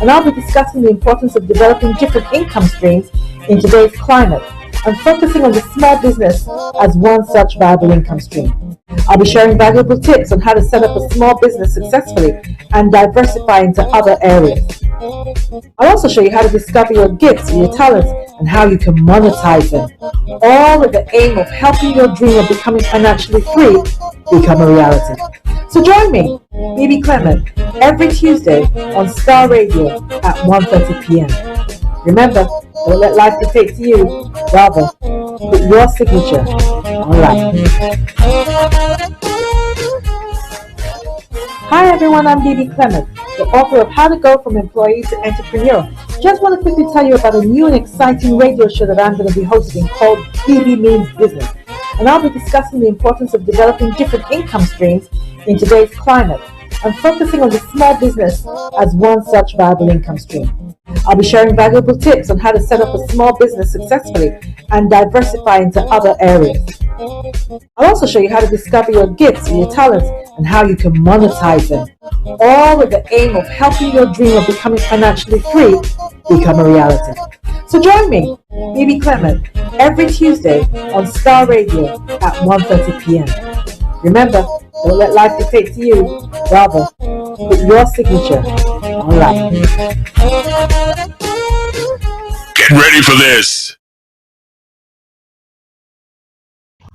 and I'll be discussing the importance of developing different income streams in today's climate and focusing on the small business as one such viable income stream. I'll be sharing valuable tips on how to set up a small business successfully and diversify into other areas. I'll also show you how to discover your gifts and your talents and how you can monetize them, all with the aim of helping your dream of becoming financially free become a reality. So join me, Bebe Clement, every Tuesday on Starr Radio at 1:30 p.m. Remember, don't let life dictate to you, rather, put your signature on life. Hi everyone, I'm Bebe Clement, the author of How to Go from Employee to Entrepreneur. Just want to quickly tell you about a new and exciting radio show that I'm going to be hosting called Bebe Means Business. And I'll be discussing the importance of developing different income streams in today's climate and focusing on the small business as one such viable income stream. I'll be sharing valuable tips on how to set up a small business successfully and diversify into other areas. I'll also show you how to discover your gifts and your talents and how you can monetize them, all with the aim of helping your dream of becoming financially free become a reality. So join me, Bebe Clement, every Tuesday on Starr Radio at 1:30 p.m. Remember, don't let life dictate to you, rather, put your signature on life. Get ready for this.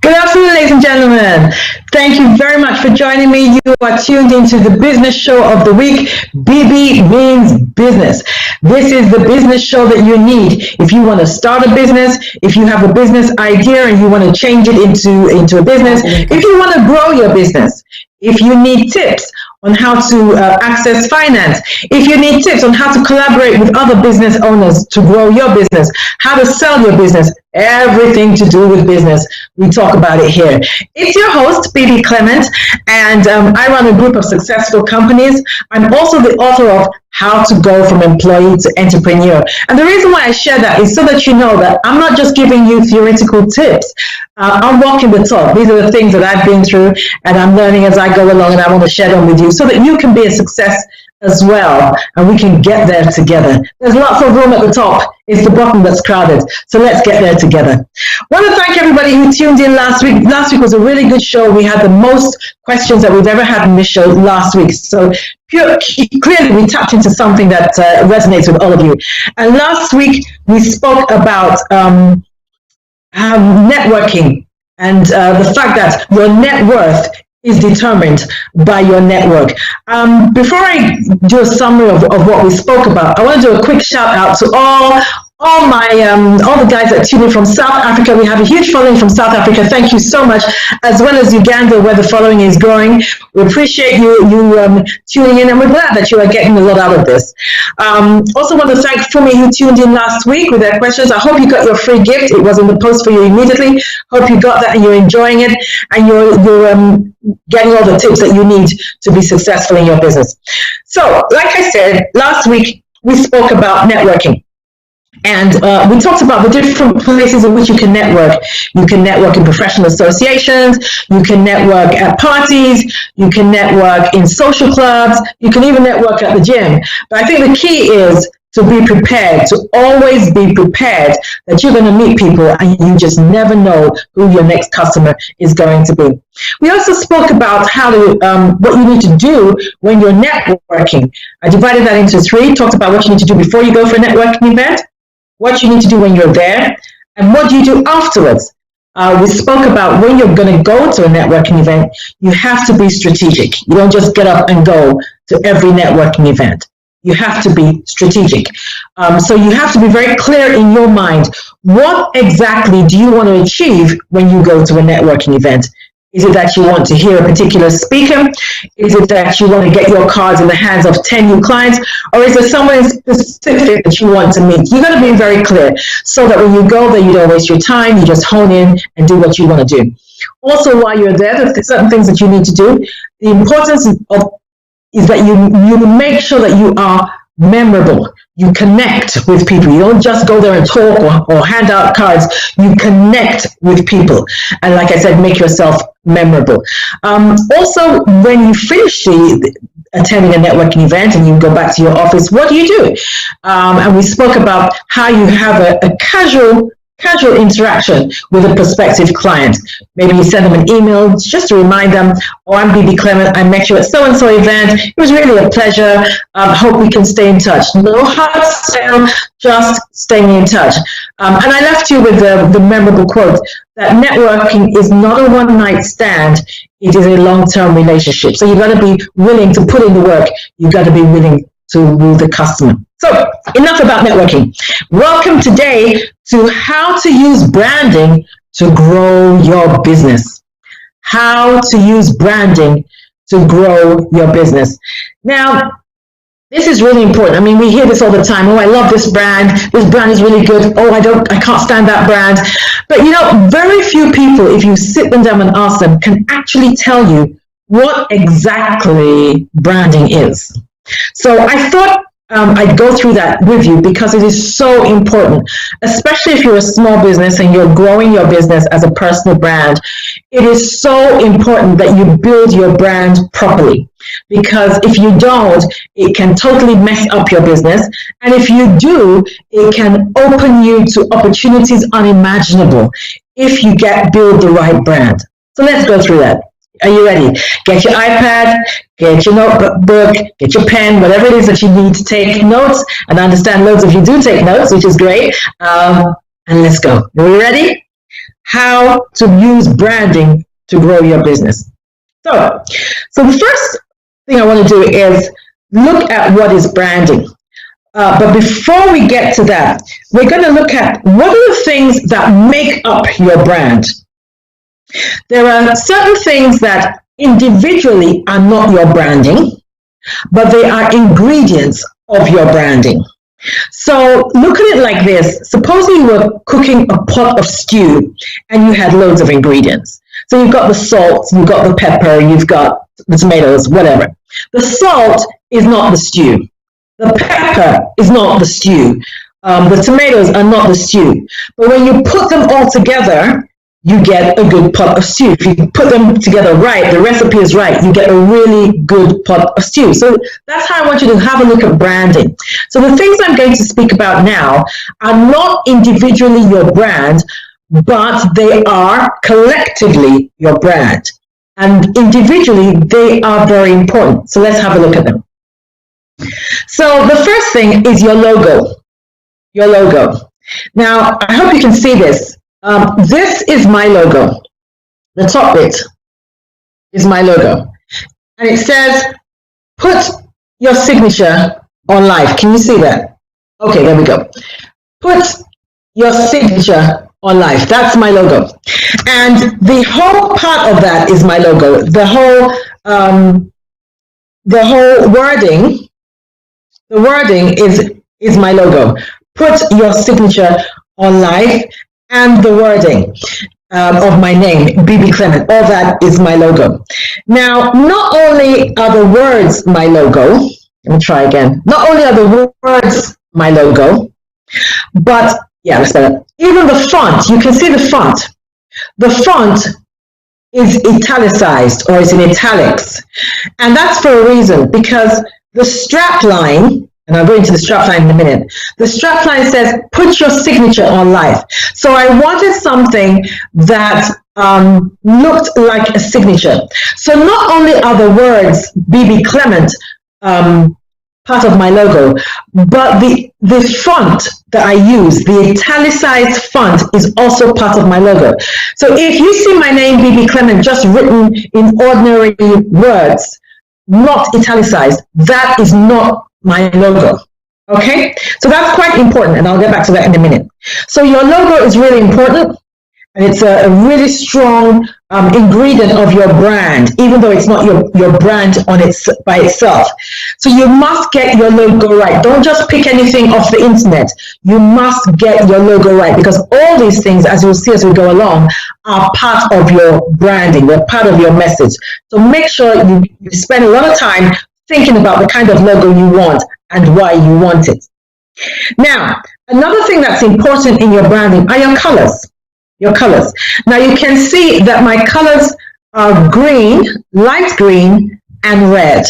Good afternoon, ladies and gentlemen. Thank you very much for joining me. You are tuned into the business show of the week, Bebe Means Business. This is the business show that you need if you want to start a business, if you have a business idea and you want to change it into a business, if you want to grow your business, if you need tips on how to access finance, if you need tips on how to collaborate with other business owners to grow your business, how to sell your business, everything to do with business, we talk about it here. It's your host, Bebe Clement, and I run a group of successful companies. I'm also the author of How to Go from Employee to Entrepreneur. And the reason why I share that is so that you know that I'm not just giving you theoretical tips. I'm walking the talk. These are the things that I've been through and I'm learning as I go along, and I want to share them with you so that you can be a success as well, and we can get there together. There's lots of room at the top. It's the bottom that's crowded. So let's get there together. I want to thank everybody who tuned in last week. Last week was a really good show. We had the most questions that we've ever had in this show last week. So clearly we tapped into something that resonates with all of you. And last week we spoke about networking and the fact that your net worth is determined by your network. Before I do a summary of what we spoke about, I want to do a quick shout out to all the guys that tune in from South Africa. We have a huge following from South Africa. Thank you so much, as well as Uganda, where the following is growing. We appreciate you tuning in, and we're glad that you are getting a lot out of this. Also want to thank Fumi, who tuned in last week with their questions. I hope you got your free gift. It was in the post for you immediately. Hope you got that and you're enjoying it, and you're getting all the tips that you need to be successful in your business. So, like I said, last week we spoke about networking. And we talked about the different places in which you can network. You can network in professional associations, you can network at parties, you can network in social clubs, you can even network at the gym. But I think the key is to be prepared, to always be prepared that you're going to meet people and you just never know who your next customer is going to be. We also spoke about how to, what you need to do when you're networking. I divided that into three, talked about what you need to do before you go for a networking event, what you need to do when you're there, and what do you do afterwards. We spoke about when you're going to go to a networking event, you have to be strategic. You don't just get up and go to every networking event. You have to be strategic. So you have to be very clear in your mind. What exactly do you want to achieve when you go to a networking event? Is it that you want to hear a particular speaker? Is it that you want to get your cards in the hands of 10 new clients? Or is there someone specific that you want to meet? You've got to be very clear so that when you go there, you don't waste your time. You just hone in and do what you want to do. Also, while you're there, there's certain things that you need to do. The importance is that you make sure that you are memorable. You connect with people. You don't just go there and talk or hand out cards. You connect with people. And like I said, make yourself memorable. Also, when you finish attending a networking event and you go back to your office, what do? And we spoke about how you have a casual interaction with a prospective client. Maybe you send them an email just to remind them, oh, I'm Bebe Clement, I met you at so-and-so event, it was really a pleasure, hope we can stay in touch. No hard sell, just staying in touch. And I left you with the memorable quote that networking is not a one-night stand, it is a long-term relationship. So you've got to be willing to put in the work, you've got to be willing to woo the customer. So enough about networking. Welcome today to how to use branding to grow your business. How to use branding to grow your business. Now, this is really important. I mean, we hear this all the time. Oh, I love this brand. This brand is really good. Oh, I can't stand that brand. But you know, very few people, if you sit them down and ask them, can actually tell you what exactly branding is. So I thought I'd go through that with you because it is so important, especially if you're a small business and you're growing your business as a personal brand. It is so important that you build your brand properly, because if you don't, it can totally mess up your business. And if you do, it can open you to opportunities unimaginable if you build the right brand. So let's go through that. Are you ready? Get your iPad, get your notebook, get your pen, whatever it is that you need to take notes. And I understand loads of you do take notes, which is great. And let's go. Are you ready? How to use branding to grow your business. So the first thing I want to do is look at what is branding. But before we get to that, we're going to look at what are the things that make up your brand. There are certain things that individually are not your branding, but they are ingredients of your branding. So look at it like this. Suppose you were cooking a pot of stew and you had loads of ingredients. So you've got the salt, you've got the pepper, you've got the tomatoes, whatever. The salt is not the stew. The pepper is not the stew. The tomatoes are not the stew. But when you put them all together, you get a good pot of stew. If you put them together right, the recipe is right, you get a really good pot of stew. So that's how I want you to have a look at branding. So the things I'm going to speak about now are not individually your brand, but they are collectively your brand. And individually, they are very important. So let's have a look at them. So the first thing is your logo. Your logo. Now, I hope you can see this. This is my logo. The top bit is my logo. And it says, put your signature on live. Can you see that? Okay, there we go. Put your signature on live. That's my logo. And the whole part of that is my logo. The whole wording is my logo. Put your signature on live. And the wording of my name, Bebe Clement, all that is my logo. Now, not only are the words my logo, let me try again. Not only are the words my logo, but, yeah, let's start. Even the font, you can see the font. The font is italicized or is in italics. And that's for a reason, because the strap line, and I'll go into the strap line in a minute. The strap line says, put your signature on live. So I wanted something that looked like a signature. So not only are the words Bebe Clement part of my logo, but the font that I use, the italicized font, is also part of my logo. So if you see my name, Bebe Clement, just written in ordinary words, not italicized, that is not my logo. Okay, so that's quite important, and I'll get back to that in a minute. So your logo is really important, and it's a really strong ingredient of your brand, even though it's not your brand by itself. So you must get your logo right. Don't just pick anything off the internet. You must get your logo right, because all these things, as you'll see as we go along, are part of your branding. They're part of your message. So make sure you spend a lot of time thinking about the kind of logo you want and why you want it. Now, another thing that's important in your branding are your colors. Your colors. Now you can see that my colors are green, light green, and red.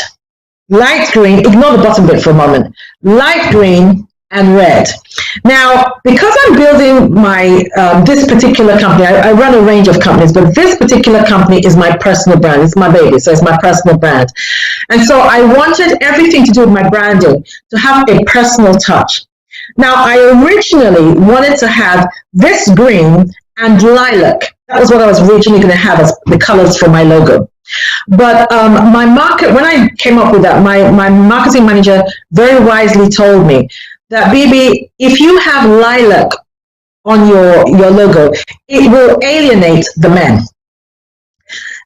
light green, ignore the bottom bit for a moment, light green and red. Now, because I'm building my this particular company, I run a range of companies, but this particular company is my personal brand. It's my baby, so it's my personal brand. And so I wanted everything to do with my branding to have a personal touch. Now, I originally wanted to have this green and lilac. That was what I was originally going to have as the colors for my logo. But when I came up with that, my marketing manager very wisely told me that, Bebe, if you have lilac on your logo, it will alienate the men.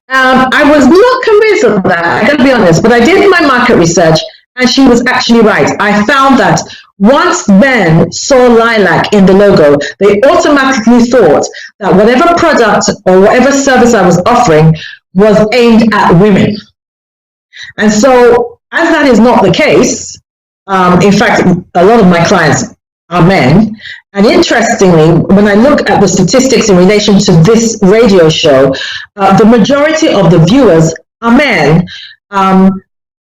I was not convinced of that, I gotta be honest, but I did my market research and she was actually right. I found that once men saw lilac in the logo, they automatically thought that whatever product or whatever service I was offering was aimed at women. And so, as that is not the case, in fact, a lot of my clients are men. And interestingly, when I look at the statistics in relation to this radio show, the majority of the viewers are men.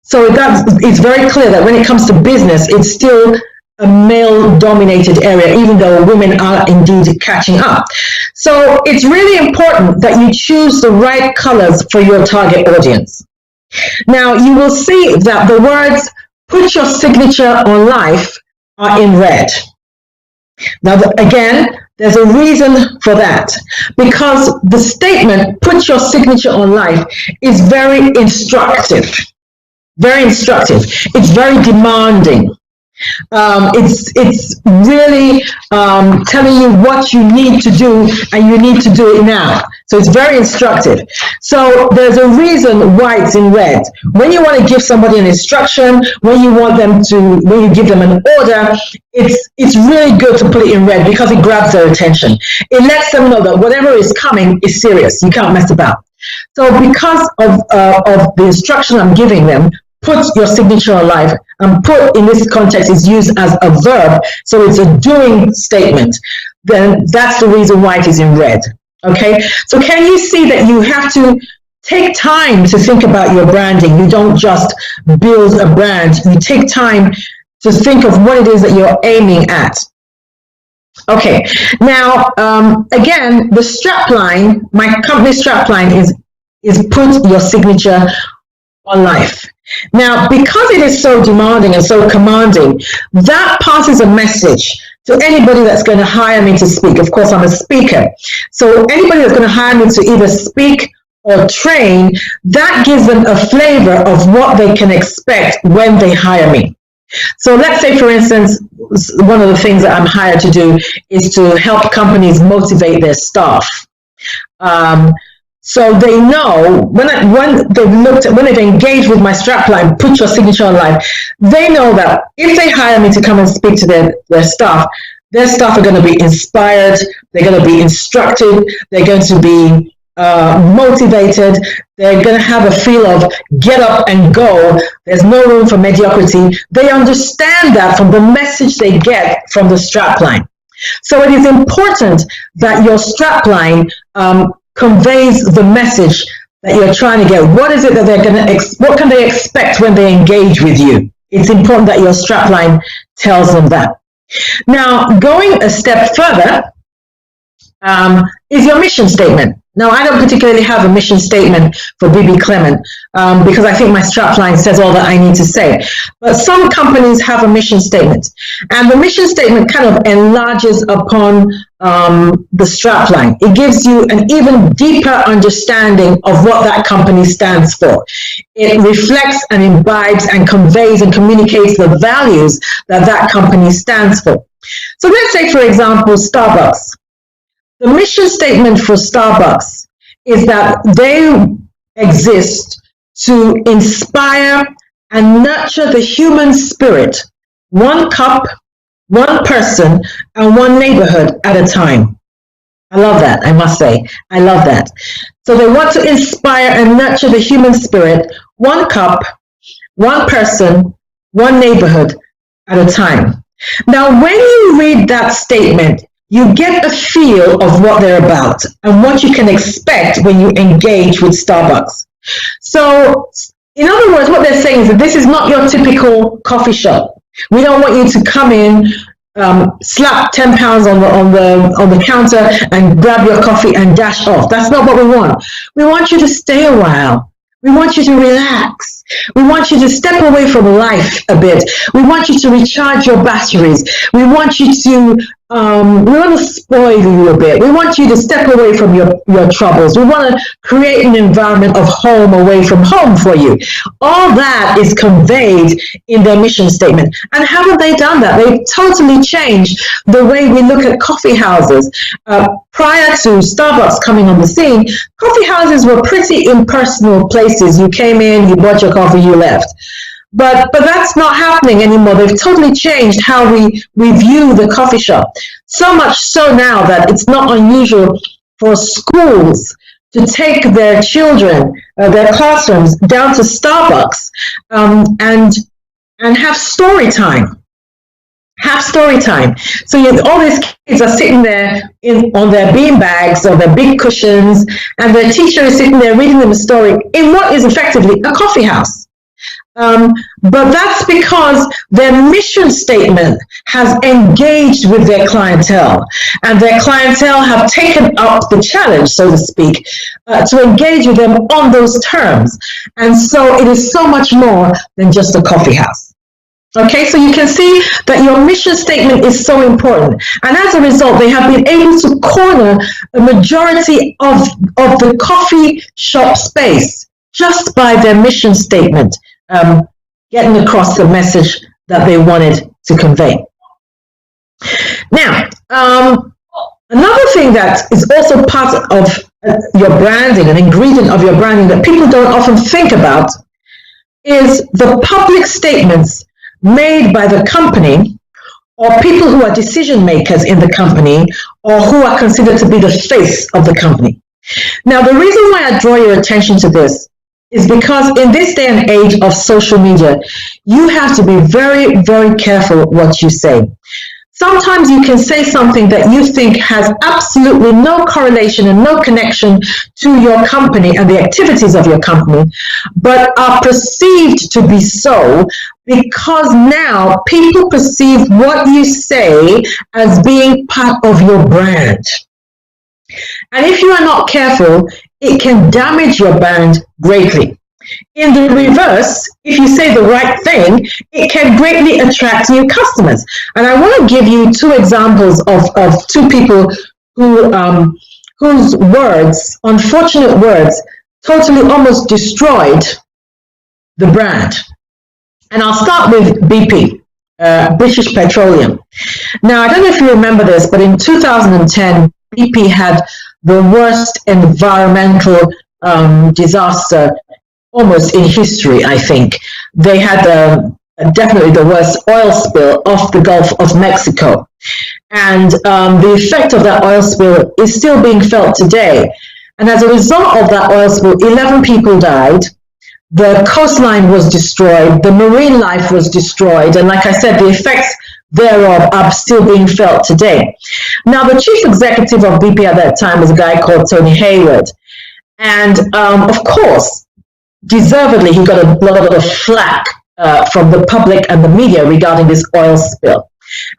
So it's very clear that when it comes to business, it's still a male-dominated area, even though women are indeed catching up. So it's really important that you choose the right colors for your target audience. Now, you will see that the words, "put your signature on life," are in red. Now, again, there's a reason for that, because the statement, "put your signature on life," is very instructive. Very instructive. It's very demanding. It's really telling you what you need to do, and you need to do it now. So it's very instructive. So there's a reason why it's in red. When you want to give somebody an instruction, when you give them an order, it's really good to put it in red because it grabs their attention. It lets them know that whatever is coming is serious. You can't mess about. So because of the instruction I'm giving them, put your signature on life, and put in this context is used as a verb, so it's a doing statement, then that's the reason why it is in red. Okay, so can you see that you have to take time to think about your branding? You don't just build a brand, you take time to think of what it is that you're aiming at. Okay, now again, the strapline, my company strapline is "put your signature on life." Now, because it is so demanding and so commanding, that passes a message to anybody that's going to hire me to speak. Of course, I'm a speaker. So anybody that's going to hire me to either speak or train, that gives them a flavor of what they can expect when they hire me. So let's say, for instance, one of the things that I'm hired to do is to help companies motivate their staff. So they know when they've engaged with my strapline, "put your signature on life," they know that if they hire me to come and speak to their staff are going to be inspired, they're going to be instructed, they're going to be motivated, they're going to have a feel of get up and go, there's no room for mediocrity. They understand that from the message they get from the strapline. So it is important that your strapline conveys the message that you're trying to get. What is it that they're going to what can they expect when they engage with you? It's important that your strapline tells them that. Now, going a step further is your mission statement. Now, I don't particularly have a mission statement for Bebe Clement because I think my strapline says all that I need to say. But some companies have a mission statement, and the mission statement kind of enlarges upon the strapline. It gives you an even deeper understanding of what that company stands for. It reflects and imbibes and conveys and communicates the values that that company stands for. So let's say, for example, Starbucks. The mission statement for Starbucks is that they exist to inspire and nurture the human spirit, one cup, one person, and one neighborhood at a time. I love that, I must say. I love that. So they want to inspire and nurture the human spirit, one cup, one person, one neighborhood at a time. Now, when you read that statement, you get a feel of what they're about and what you can expect when you engage with Starbucks. So In other words, what they're saying is that this is not your typical coffee shop. We don't want you to come in, slap £10 on the counter and grab your coffee and dash off. That's not what we want. We want you to stay a while. We want you to relax. We want you to step away from life a bit. We want you to recharge your batteries. We want you to we want to spoil you a bit. We want you to step away from your troubles. We want to create an environment of home away from home for you. All that is conveyed in their mission statement. And haven't they done that? They've totally changed the way we look at coffee houses. Prior to Starbucks coming on the scene, coffee houses were pretty impersonal places. You came in, you bought your coffee, you left. But that's not happening anymore. They've totally changed how we view the coffee shop. So much so now that it's not unusual for schools to take their children, their classrooms, down to Starbucks and have story time. Have story time. So all these kids are sitting there on their bean bags or their big cushions, and their teacher is sitting there reading them a story in what is effectively a coffee house. But that's because their mission statement has engaged with their clientele, and their clientele have taken up the challenge, so to speak, to engage with them on those terms. And so it is so much more than just a coffee house. Okay, so you can see that your mission statement is so important. And as a result, they have been able to corner a majority of the coffee shop space just by their mission statement. Getting across the message that they wanted to convey. Now, another thing that is also part of your branding, an ingredient of your branding that people don't often think about, is the public statements made by the company or people who are decision makers in the company or who are considered to be the face of the company. Now, the reason why I draw your attention to this is because in this day and age of social media, you have to be very, very careful what you say. Sometimes you can say something that you think has absolutely no correlation and no connection to your company and the activities of your company, but are perceived to be so because now people perceive what you say as being part of your brand. And if you are not careful, it can damage your brand greatly. In the reverse, if you say the right thing, it can greatly attract new customers. And I want to give you two examples of two people whose words, unfortunate words, totally almost destroyed the brand. And I'll start with BP, British Petroleum. Now, I don't know if you remember this, but in 2010, BP had the worst environmental disaster almost in history, I think. They had definitely the worst oil spill off the Gulf of Mexico. And the effect of that oil spill is still being felt today. And as a result of that oil spill, 11 people died. The coastline was destroyed. The marine life was destroyed. And like I said, the effects thereof are still being felt today. Now, the chief executive of BP at that time was a guy called Tony Hayward. And of course, deservedly, he got a lot of flack from the public and the media regarding this oil spill.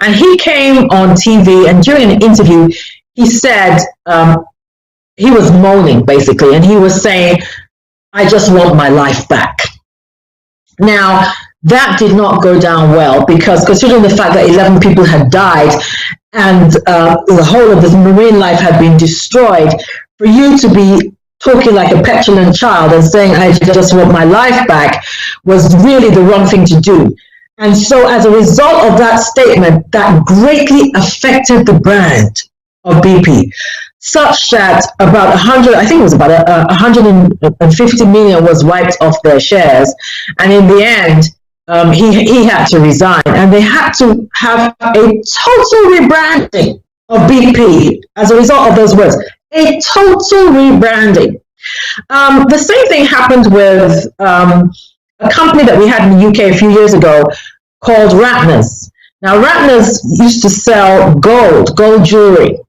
And he came on TV, and during an interview, he said, he was moaning basically, and he was saying, I just want my life back. Now, that did not go down well, because considering the fact that 11 people had died and the whole of the marine life had been destroyed, for you to be talking like a petulant child and saying, I just want my life back, was really the wrong thing to do. And so as a result of that statement, that greatly affected the brand of BP, such that about 100, I think it was about 150 million was wiped off their shares. And in the end, he had to resign, and they had to have a total rebranding of BP as a result of those words. A total rebranding. The same thing happened with a company that we had in the UK a few years ago called Ratner's. Now, Ratner's used to sell gold jewelry.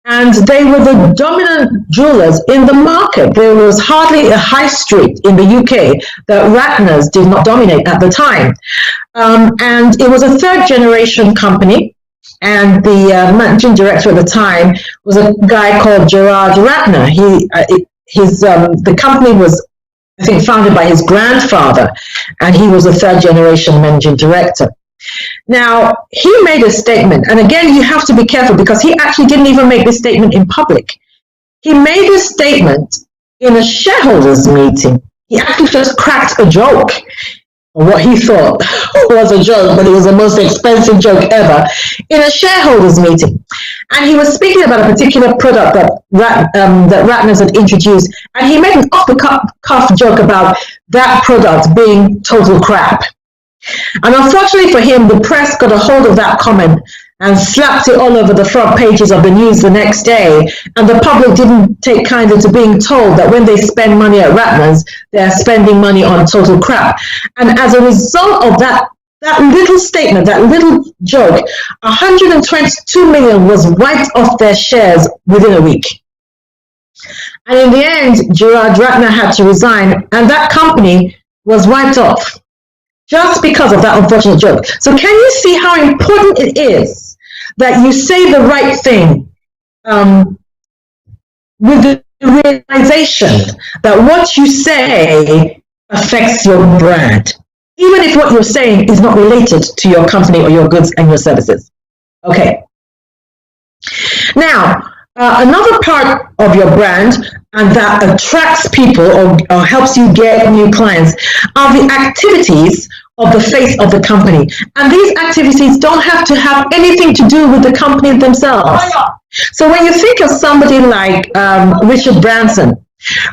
And they were the dominant jewelers in the market. There was hardly a high street in the UK that Ratner's did not dominate at the time. And it was a third generation company. And the managing director at the time was a guy called Gerard Ratner. The company was, I think, founded by his grandfather, and he was a third generation managing director. Now, he made a statement, and again, you have to be careful because he actually didn't even make this statement in public. He made this statement in a shareholders meeting. He actually just cracked a joke, or what he thought was a joke, but it was the most expensive joke ever, in a shareholders meeting. And he was speaking about a particular product that Ratner's had introduced, and he made an off-the-cuff joke about that product being total crap. And unfortunately for him, the press got a hold of that comment and slapped it all over the front pages of the news the next day. And the public didn't take kindly to being told that when they spend money at Ratner's, they're spending money on total crap. And as a result of that little statement, that little joke, 122 million was wiped off their shares within a week. And in the end, Gerard Ratner had to resign, and that company was wiped off just because of that unfortunate joke. So can you see how important it is that you say the right thing with the realization that what you say affects your brand, even if what you're saying is not related to your company or your goods and your services? Okay. Now, another part of your brand and that attracts people or helps you get new clients are the activities of the face of the company. And these activities don't have to have anything to do with the company themselves. So when you think of somebody like Richard Branson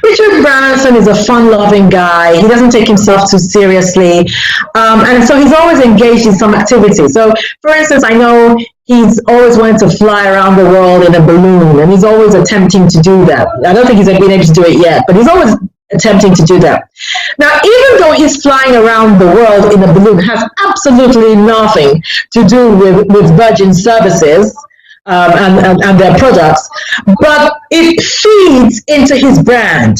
is a fun-loving guy. He doesn't take himself too seriously. And so he's always engaged in some activity. So, for instance, I know he's always wanted to fly around the world in a balloon, and he's always attempting to do that. I don't think he's been able to do it yet, but he's always attempting to do that. Now, even though he's flying around the world in a balloon, has absolutely nothing to do with Virgin Services, and their products, but it feeds into his brand.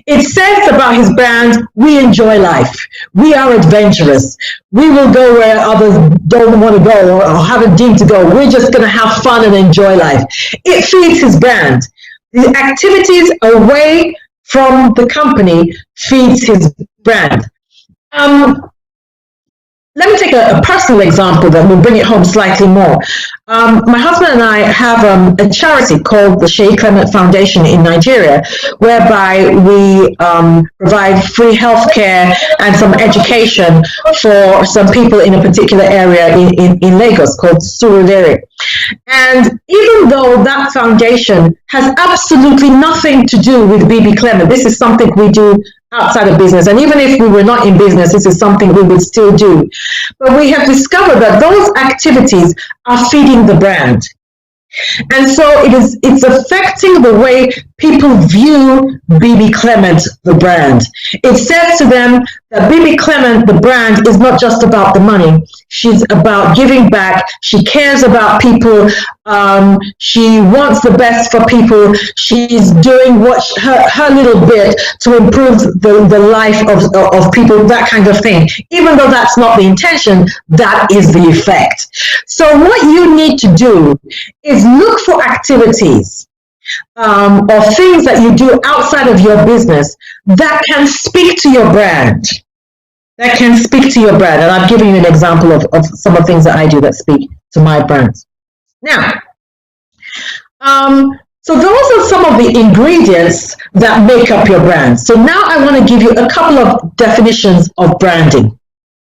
It says about his brand, we enjoy life, we are adventurous, we will go where others don't want to go or haven't deemed to go, we're just going to have fun and enjoy life. It feeds his brand. The activities away from the company feeds his brand. Let me take a personal example that will bring it home slightly more. My husband and I have a charity called the Clement Foundation in Nigeria, whereby we provide free healthcare and some education for some people in a particular area in Lagos called Surulere. And even though that foundation has absolutely nothing to do with Bebe Clement, this is something we do outside of business, and even if we were not in business, this is something we would still do. But we have discovered that those activities are feeding the brand. And so it's affecting the way people view Bebe Clement, the brand. It says to them that Bebe Clement, the brand, is not just about the money. She's about giving back. She cares about people. She wants the best for people. She's doing her little bit to improve the life of people, that kind of thing. Even though that's not the intention, that is the effect. So what you need to do is look for activities or things that you do outside of your business that can speak to your brand. That can speak to your brand. And I've given you an example of some of the things that I do that speak to my brand. Now, so those are some of the ingredients that make up your brand. So now I want to give you a couple of definitions of branding.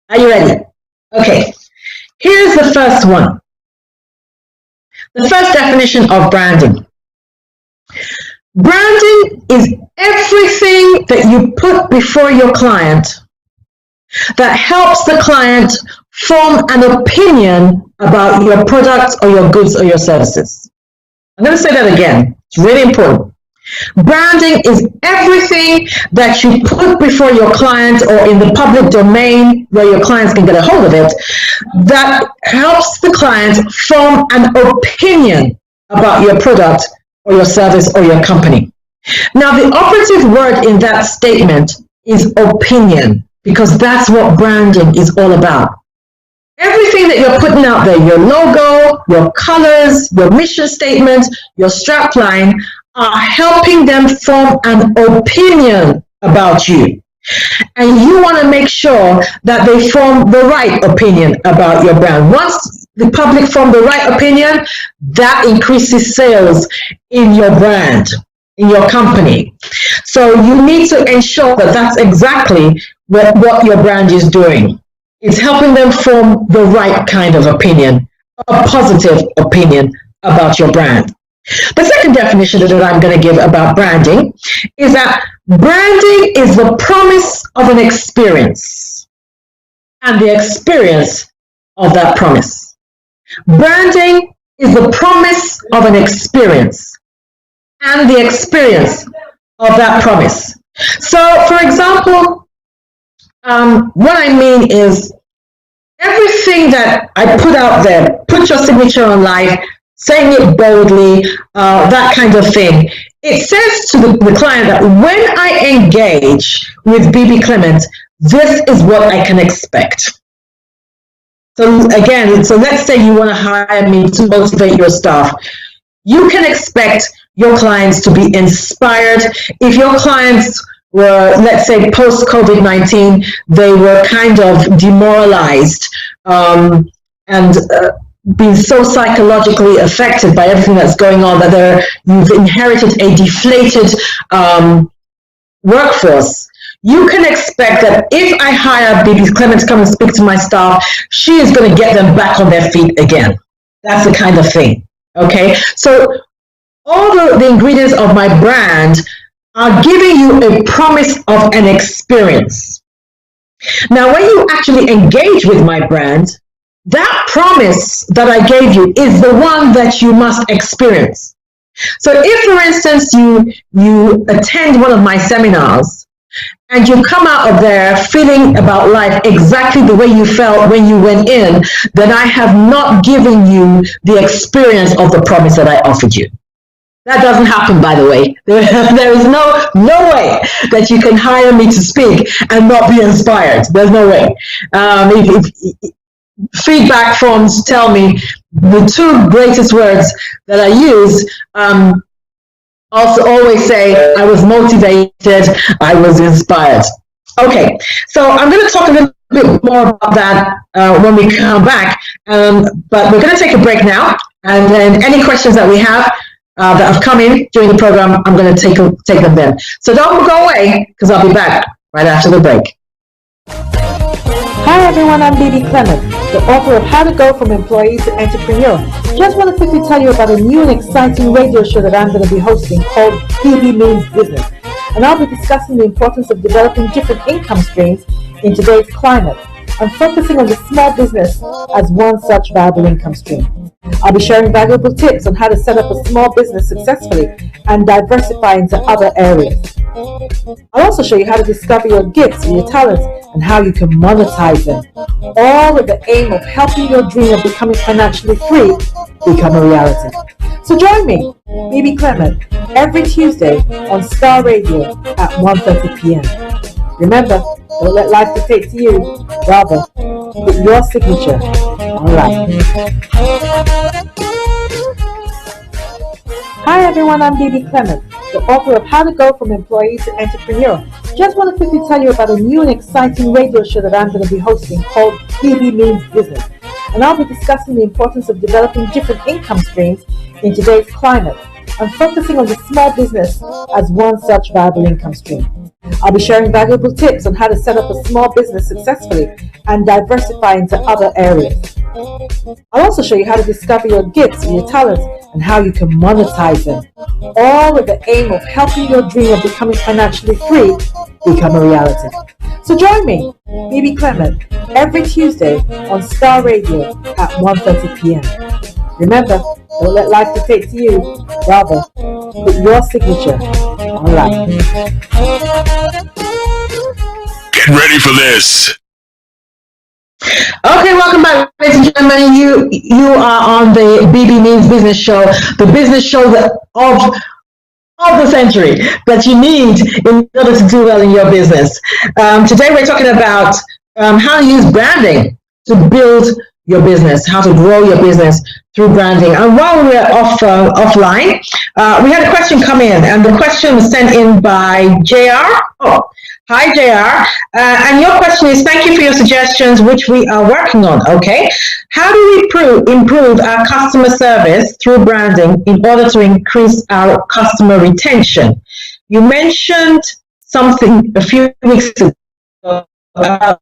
Are you ready? Okay. Here's the first one. The first definition of branding. Branding is everything that you put before your client that helps the client form an opinion about your products or your goods or your services. I'm going to say that again. It's really important. Branding is everything that you put before your client or in the public domain where your clients can get a hold of it that helps the client form an opinion about your product or your service or your company. Now, the operative word in that statement is opinion, because that's what branding is all about. Everything that you're putting out there, your logo, your colors, your mission statement, your strapline, are helping them form an opinion about you. And you want to make sure that they form the right opinion about your brand. Once the public form the right opinion, that increases sales in your brand, in your company. So you need to ensure that that's exactly what your brand is doing. It's helping them form the right kind of opinion, a positive opinion about your brand. The second definition that I'm going to give about branding is that branding is the promise of an experience and the experience of that promise. Branding is the promise of an experience and the experience of that promise. So, for example, what I mean is everything that I put out there, put your signature on life, saying it boldly, that kind of thing. It says to the client that when I engage with Bebe Clement, this is what I can expect. So again, so let's say you want to hire me to motivate your staff. You can expect your clients to be inspired. If your clients were, let's say, post-COVID-19, they were kind of demoralized and been so psychologically affected by everything that's going on that you've inherited a deflated workforce. You can expect that if I hire Bebe Clement to come and speak to my staff, she is going to get them back on their feet again. That's the kind of thing. Okay, so all the ingredients of my brand are giving you a promise of an experience. Now, when you actually engage with my brand, that promise that I gave you is the one that you must experience. So if, for instance, you attend one of my seminars and you come out of there feeling about life exactly the way you felt when you went in, then I have not given you the experience of the promise that I offered you. That doesn't happen, by the way. There is no way that you can hire me to speak and not be inspired. There's no way. Feedback forms tell me the two greatest words that I use also always say I was motivated, I was inspired. Okay, so I'm going to talk a little bit more about that when we come back, but we're going to take a break now, and then any questions that we have that have come in during the program, I'm going to take them then. So don't go away, because I'll be back right after the break. Hi everyone, I'm Bebe Clement, the author of How to Go from Employee to Entrepreneur. Just want to quickly tell you about a new and exciting radio show that I'm going to be hosting called Bebe Means Business. And I'll be discussing the importance of developing different income streams in today's climate and focusing on the small business as one such viable income stream. I'll be sharing valuable tips on how to set up a small business successfully and diversify into other areas. I'll also show you how to discover your gifts and your talents and how you can monetize them, all with the aim of helping your dream of becoming financially free become a reality. So join me, Bebe Clement, every Tuesday on Starr Radio at 1:30 p.m. Remember, don't let life dictate to you, rather, put your signature on life. Hi everyone, I'm Bebe Clement, the author of How to Go from Employee to Entrepreneur. Just want to quickly tell you about a new and exciting radio show that I'm going to be hosting called Bebe Means Business. And I'll be discussing the importance of developing different income streams in today's climate and focusing on the small business as one such viable income stream. I'll be sharing valuable tips on how to set up a small business successfully and diversify into other areas. I'll also show you how to discover your gifts and your talents and how you can monetize them, all with the aim of helping your dream of becoming financially free become a reality. So join me, Bebe Clement, every Tuesday on Starr Radio at 1:30 p.m. Remember, don't let life dictate to you, rather, put your signature on life. Get ready for this. Okay, welcome back, ladies and gentlemen. You are on the BB Means Business Show, the business show of the century that you need in order to do well in your business. Today we're talking about how to use branding to build your business, how to grow your business through branding. And while we're offline, we had a question come in, and the question was sent in by JR. Oh, hi, JR. And your question is, thank you for your suggestions, which we are working on. Okay. How do we improve our customer service through branding in order to increase our customer retention? You mentioned something a few weeks ago about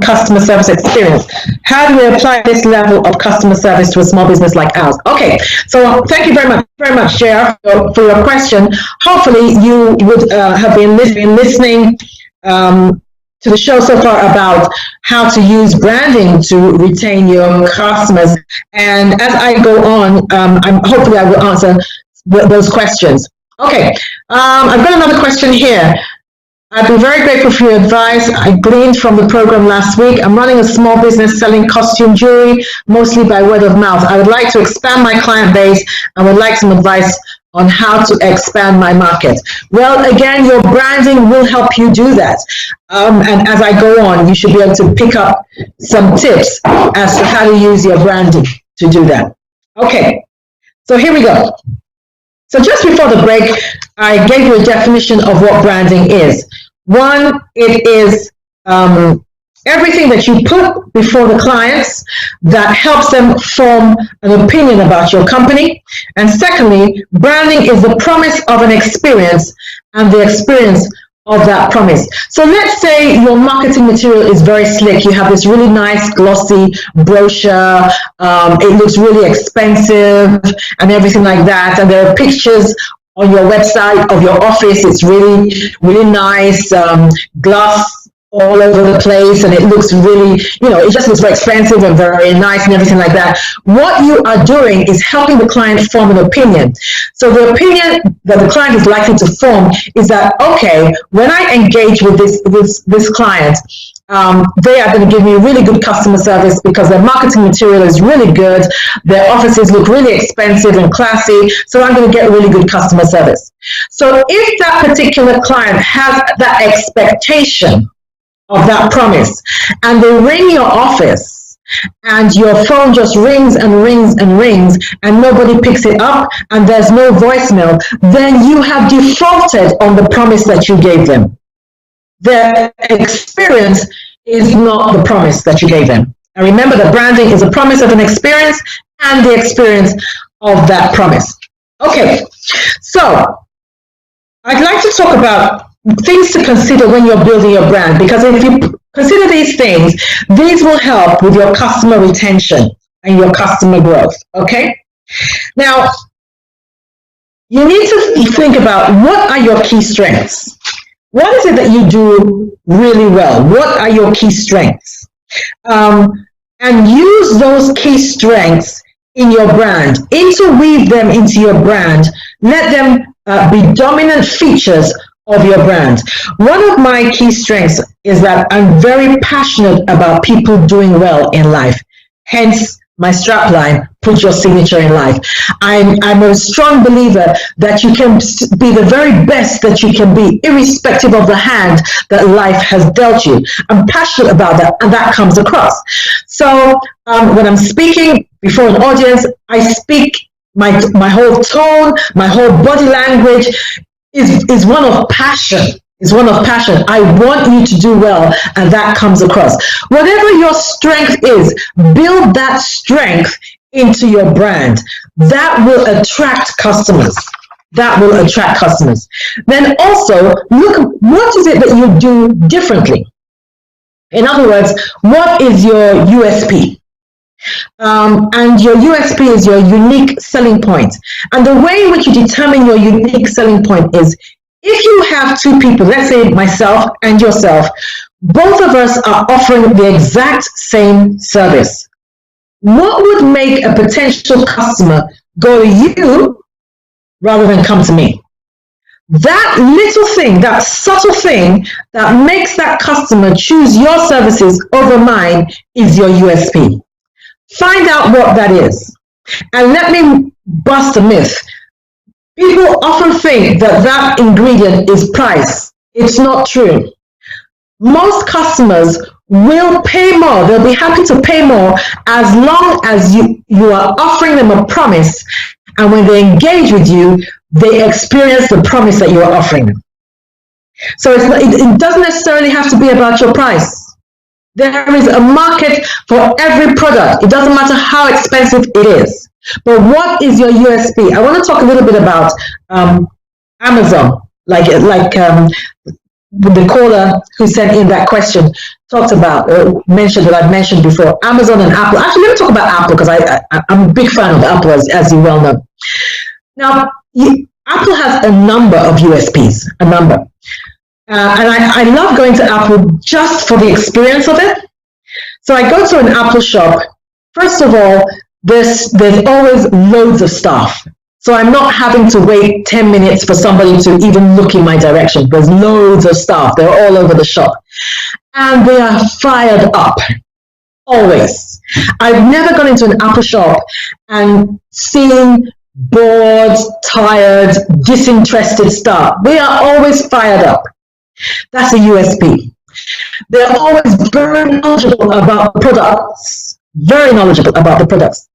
customer service experience. How do we apply this level of customer service to a small business like ours? Okay, so thank you very much, JR, for your question. Hopefully you would have been listening to the show so far about how to use branding to retain your customers. And as I go on, hopefully I will answer those questions. Okay, I've got another question here. I've been very grateful for your advice. I gleaned from the program last week. I'm running a small business selling costume jewelry, mostly by word of mouth. I would like to expand my client base and would like some advice on how to expand my market. Well, again, your branding will help you do that. And as I go on, you should be able to pick up some tips as to how to use your branding to do that. Okay, so here we go. So just before the break, I gave you a definition of what branding is. One, it is everything that you put before the clients that helps them form an opinion about your company. And secondly, branding is the promise of an experience and the experience of that promise. So let's say your marketing material is very slick. You have this really nice glossy brochure. It looks really expensive and everything like that. And there are pictures on your website of your office. It's really, really nice, glass all over the place, and it looks really, it just looks very expensive and very nice and everything like that. What you are doing is helping the client form an opinion. So the opinion that the client is likely to form is that, okay, when I engage with this client, they are going to give me really good customer service because their marketing material is really good. Their offices look really expensive and classy. So I'm going to get really good customer service. So if that particular client has that expectation of that promise, and they ring your office and your phone just rings and rings and rings and nobody picks it up and there's no voicemail, then you have defaulted on the promise that you gave them. Their experience is not the promise that you gave them. And remember that branding is a promise of an experience and the experience of that promise. Okay, so I'd like to talk about things to consider when you're building your brand, because if you consider these things, these will help with your customer retention and your customer growth. Okay, now you need to think about, what are your key strengths? What is it that you do really well? What are your key strengths? And use those key strengths in your brand, interweave them into your brand, let them be dominant features of your brand. One of my key strengths is that I'm very passionate about people doing well in life. Hence my strapline, put your signature in life. I'm a strong believer that you can be the very best that you can be, irrespective of the hand that life has dealt you. I'm passionate about that, and that comes across. So when I'm speaking before an audience, I speak, my whole tone, my whole body language is one of passion. Is one of passion. I want you to do well, and that comes across. Whatever your strength is, build that strength into your brand. That will attract customers. That will attract customers. Then also look, what is it that you do differently? In other words, what is your USP? And your USP is your unique selling point. And the way in which you determine your unique selling point is, if you have two people, let's say myself and yourself, both of us are offering the exact same service, what would make a potential customer go to you rather than come to me? That little thing, that subtle thing that makes that customer choose your services over mine is your USP. Find out what that is. And let me bust a myth. People often think that that ingredient is price. It's not true. Most customers will pay more. They'll be happy to pay more as long as you are offering them a promise. And when they engage with you, they experience the promise that you are offering them. So it doesn't necessarily have to be about your price. There is a market for every product. It doesn't matter how expensive it is. But what is your USP? I want to talk a little bit about Amazon, like the caller who sent in that question talked about, mentioned that I've mentioned before, Amazon and Apple. Actually, let me talk about Apple because I'm a big fan of Apple, as you well know. Now, Apple has a number of USPs, a number. And I love going to Apple just for the experience of it. So I go to an Apple shop. First of all, there's always loads of staff. So I'm not having to wait 10 minutes for somebody to even look in my direction. There's loads of staff. They're all over the shop. And they are fired up. Always. I've never gone into an Apple shop and seen bored, tired, disinterested staff. They are always fired up. That's a USP. They're always very knowledgeable about the products. Very knowledgeable about the products.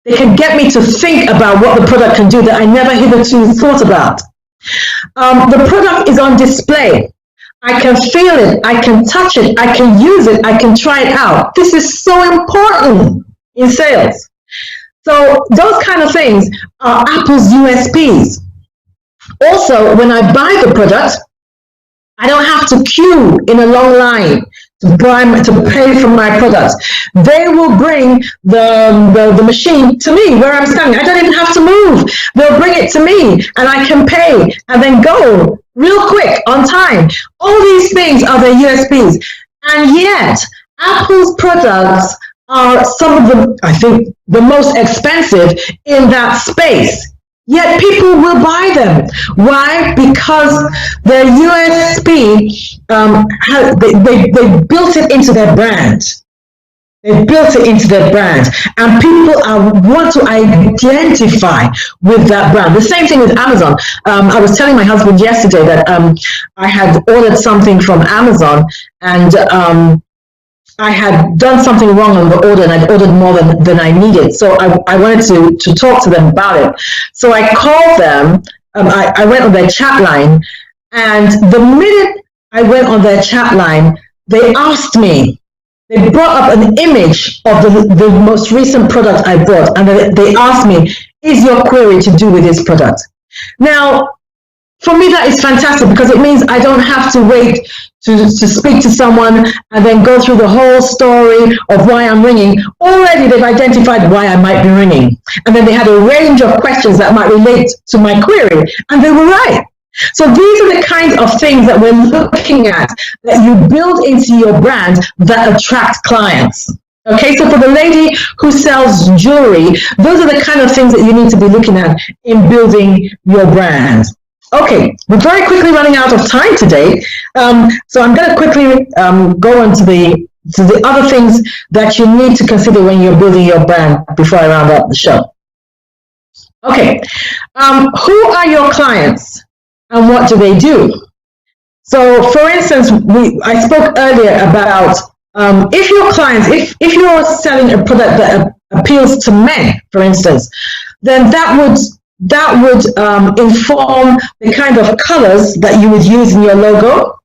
They can get me to think about what the product can do that I never hitherto thought about. The product is on display. I can feel it, I can touch it, I can use it, I can try it out. This is so important in sales. So those kind of things are Apple's USPs. Also, when I buy the product, I don't have to queue in a long line to pay for my products. They will bring the machine to me where I'm standing. I don't even have to move. They'll bring it to me and I can pay and then go real quick on time. All these things are their USPs. And yet, Apple's products are some of the, I think, the most expensive in that space. Yet people will buy them. Why? Because their USP, they built it into their brand. They built it into their brand. And people want to identify with that brand. The same thing with Amazon. I was telling my husband yesterday that I had ordered something from Amazon and I had done something wrong on the order and I'd ordered more than I needed. So I wanted to talk to them about it. So I called them, I went on their chat line, and the minute I went on their chat line, they asked me, they brought up an image of the most recent product I bought, and they asked me, is your query to do with this product? Now, for me, that is fantastic because it means I don't have to wait to speak to someone and then go through the whole story of why I'm ringing. Already they've identified why I might be ringing. And then they had a range of questions that might relate to my query, and they were right. So these are the kinds of things that we're looking at that you build into your brand that attract clients. Okay, so for the lady who sells jewelry, those are the kind of things that you need to be looking at in building your brand. Okay, we're very quickly running out of time today, so I'm going to quickly go on to the other things that you need to consider when you're building your brand before I round up the show. Okay, who are your clients and what do they do? So, for instance, I spoke earlier about if your clients, if you're selling a product that appeals to men, for instance, then that would inform the kind of colors that you would use in your logo,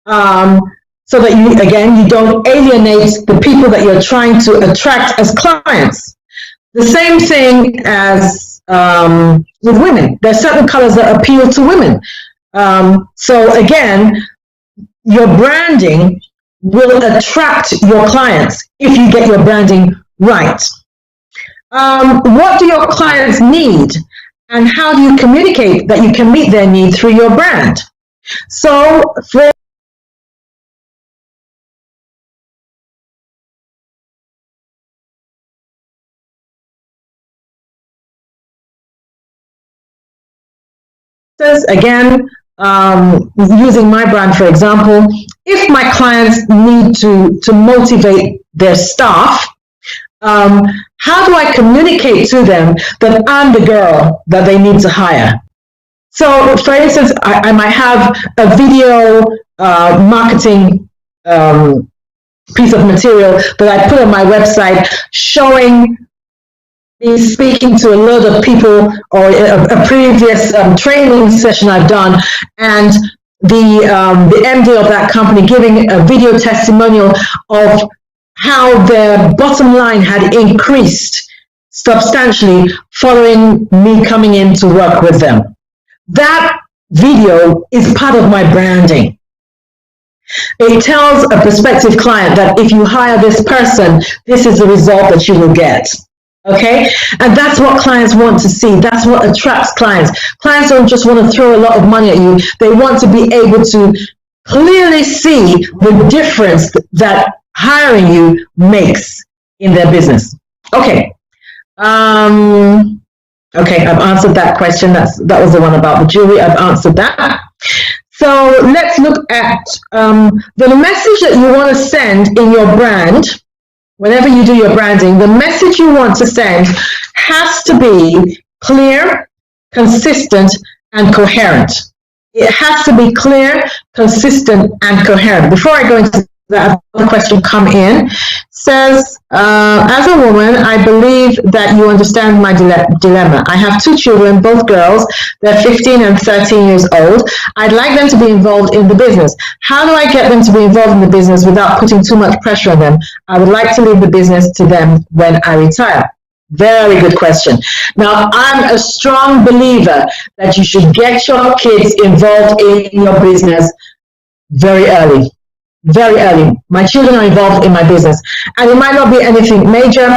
so that you don't alienate the people that you're trying to attract as clients. The same thing as with women. There are certain colors that appeal to women. So again, your branding will attract your clients if you get your branding right. What do your clients need? And how do you communicate that you can meet their need through your brand? So for instance, again, using my brand for example, if my clients need to motivate their staff, how do I communicate to them that I'm the girl that they need to hire? So, for instance, I might have a video marketing piece of material that I put on my website showing me speaking to a lot of people, or a previous training session I've done, and the MD of that company giving a video testimonial of how their bottom line had increased substantially following me coming in to work with them. That video is part of my branding. It tells a prospective client that if you hire this person, this is the result that you will get. Okay? And that's what clients want to see. That's what attracts clients. Clients don't just want to throw a lot of money at you. They want to be able to clearly see the difference that hiring you makes in their business. Okay. Okay, I've answered that question. That was the one about the jewelry. I've answered that. So let's look at the message that you want to send in your brand. Whenever you do your branding, the message you want to send has to be clear, consistent, and coherent. It has to be clear, consistent, and coherent. Before I go into that, the question come in says, as a woman, I believe that you understand my dilemma. I have 2 children, both girls. They're 15 and 13 years old. I'd like them to be involved in the business. How do I get them to be involved in the business without putting too much pressure on them? I would like to leave the business to them when I retire. Very good question. Now, I'm a strong believer that you should get your kids involved in your business very early. Very early. My children are involved in my business, and it might not be anything major.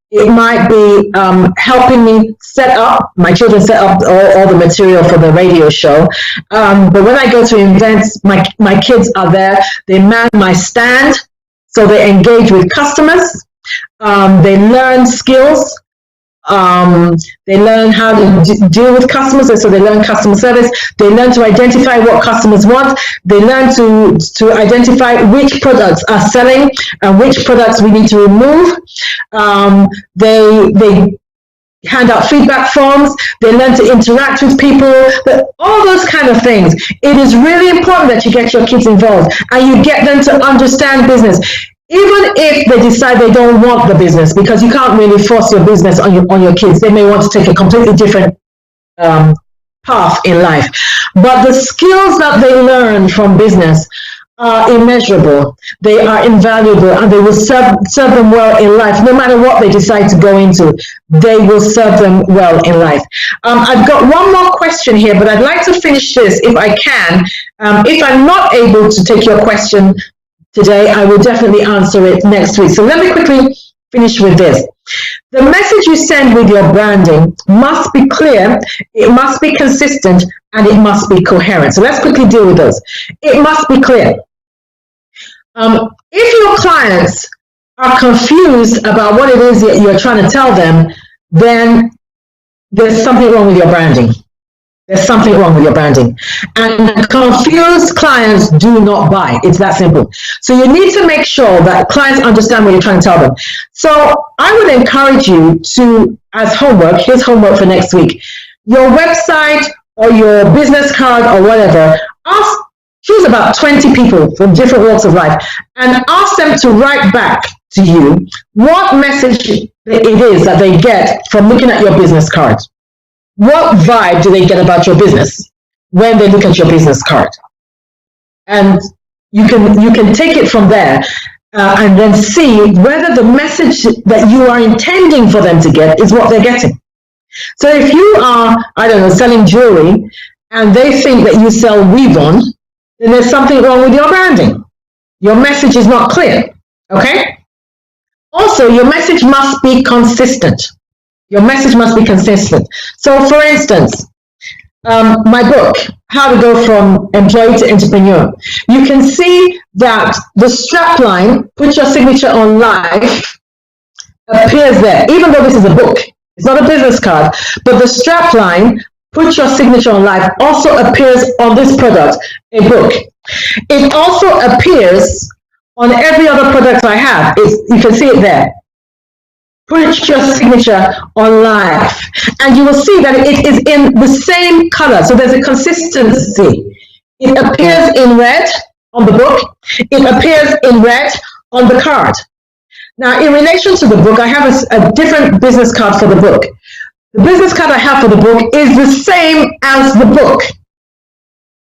It might be helping me set up. My children set up all the material for the radio show. But when I go to events, my kids are there. They man my stand, so they engage with customers. They learn skills. They learn how to deal with customers, so they learn customer service. They learn to identify what customers want. They learn to identify which products are selling and which products we need to remove. They hand out feedback forms. They learn to interact with people. All those kind of things. It is really important that you get your kids involved and you get them to understand business. Even if they decide they don't want the business, because you can't really force your business on your kids. They may want to take a completely different path in life. But the skills that they learn from business are immeasurable. They are invaluable, and they will serve them well in life. No matter what they decide to go into, they will serve them well in life. I've got one more question here, but I'd like to finish this if I can. If I'm not able to take your question today, I will definitely answer it next week. So let me quickly finish with this. The message you send with your branding must be clear, it must be consistent, and it must be coherent. So let's quickly deal with those. It must be clear. If your clients are confused about what it is that you're trying to tell them, then there's something wrong with your branding. There's something wrong with your branding. And confused clients do not buy. It's that simple. So you need to make sure that clients understand what you're trying to tell them. So I would encourage you to, as homework, here's homework for next week, your website or your business card or whatever, choose about 20 people from different walks of life and ask them to write back to you what message it is that they get from looking at your business card. What vibe do they get about your business when they look at your business card? And you can take it from there and then see whether the message that you are intending for them to get is what they're getting. So if you are, I don't know, selling jewelry and they think that you sell weave-on, then there's something wrong with your branding. Your message is not clear, okay? Also, your message must be consistent. Your message must be consistent. So for instance, my book, How to Go From Employee to Entrepreneur, you can see that the strapline, put your signature on life, appears there, even though this is a book. It's not a business card, but the strapline Put Your Signature on Life also appears on this product, a book. It also appears on every other product I have. You can see it there. Put Your Signature on Life. And you will see that it is in the same color. So there's a consistency. It appears in red on the book. It appears in red on the card. Now, in relation to the book, I have a different business card for the book. The business card I have for the book is the same as the book.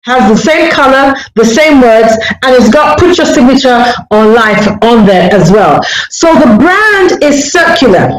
Has the same color, the same words, and it's got Put Your Signature on Life on there as well. So the brand is circular.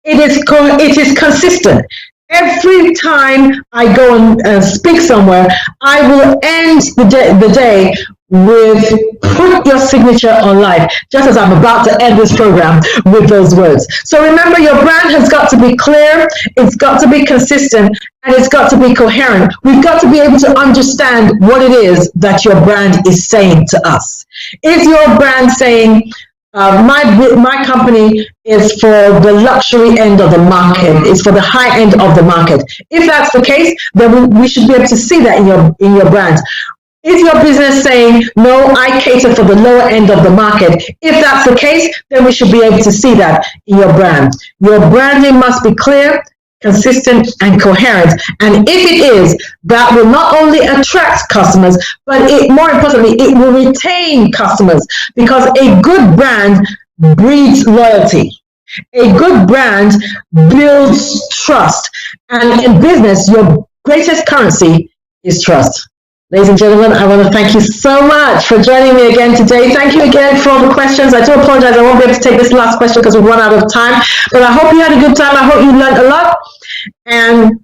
It is consistent. Every time I go and speak somewhere, I will end the day with Put Your Signature on Life, just as I'm about to end this program with those words. So remember, your brand has got to be clear, it's got to be consistent, and it's got to be coherent. We've got to be able to understand what it is that your brand is saying to us. Is your brand saying, my company is for the luxury end of the market, it's for the high end of the market? If that's the case, then we should be able to see that in your brand. Is your business saying, no, I cater for the lower end of the market? If that's the case, then we should be able to see that in your brand. Your branding must be clear, consistent, and coherent. And if it is, that will not only attract customers, but more importantly, it will retain customers, because a good brand breeds loyalty. A good brand builds trust. And in business, your greatest currency is trust. Ladies and gentlemen, I want to thank you so much for joining me again today. Thank you again for all the questions. I do apologize, I won't be able to take this last question because we've run out of time. But I hope you had a good time. I hope you learned a lot. And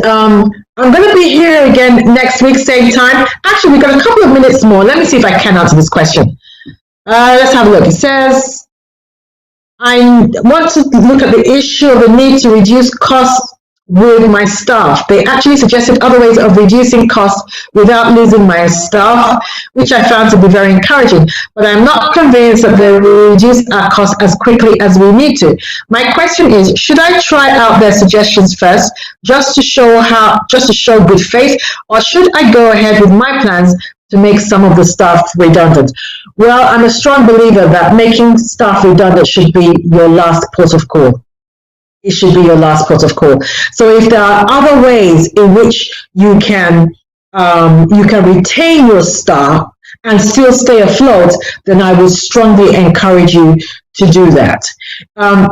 I'm going to be here again next week, same time. Actually, we've got a couple of minutes more. Let me see if I can answer this question. Let's have a look. It says, I want to look at the issue of the need to reduce costs with my staff. They actually suggested other ways of reducing costs without losing my staff, which I found to be very encouraging. But I'm not convinced that they will reduce our costs as quickly as we need to. My question is, should I try out their suggestions first, just to show good faith, or should I go ahead with my plans to make some of the staff redundant? Well, I'm a strong believer that making staff redundant should be your last port of call. It should be your last port of call. So if there are other ways in which you can retain your staff and still stay afloat, then I would strongly encourage you to do that.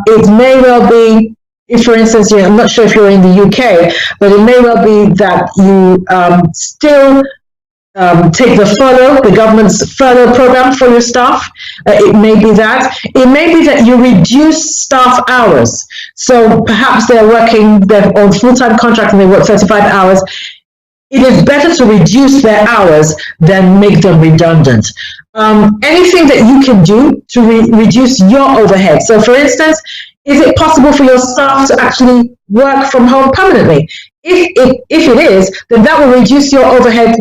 It may well be, if for instance, I'm not sure if you're in the UK, but it may well be that you still take the government's furlough program for your staff. It may be that. It may be that you reduce staff hours. So perhaps they're on full-time contract and they work 35 hours. It is better to reduce their hours than make them redundant. Anything that you can do to reduce your overhead. So for instance, is it possible for your staff to actually work from home permanently? If it is, then that will reduce your overhead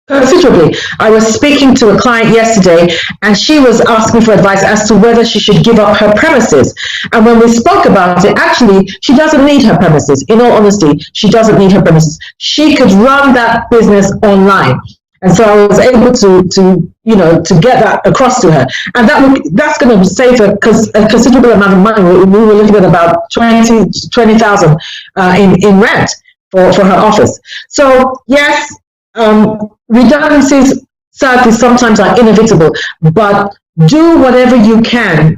considerably. I was speaking to a client yesterday and she was asking for advice as to whether she should give up her premises. And when we spoke about it, actually, she doesn't need her premises. In all honesty, she doesn't need her premises. She could run that business online. And so I was able to get that across to her. And that's going to save her a considerable amount of money. We were looking at about 20,000 in rent for her office. So yes, redundancies sadly sometimes are inevitable, but do whatever you can.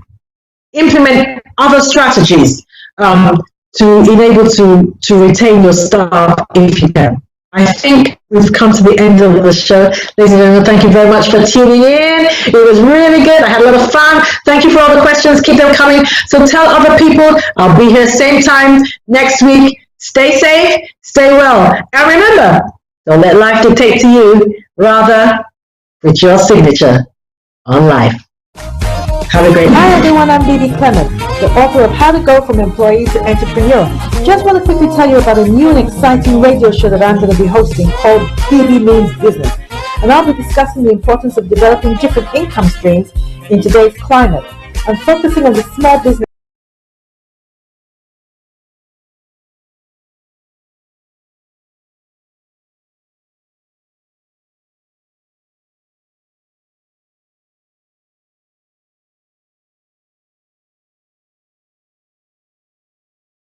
Implement other strategies to enable to retain your staff if you can. I think we've come to the end of the show. Ladies and gentlemen, thank you very much for tuning in. It was really good. I had a lot of fun. Thank you for all the questions. Keep them coming. So tell other people. I'll be here same time next week. Stay safe, stay well. And remember, don't let life dictate to you. Rather, put your signature on life. Have a great night. Hi everyone, I'm Bebe Clement, the author of How to Go from Employee to Entrepreneur. Just want to quickly tell you about a new and exciting radio show that I'm going to be hosting called Bebe Means Business. And I'll be discussing the importance of developing different income streams in today's climate and focusing on the small business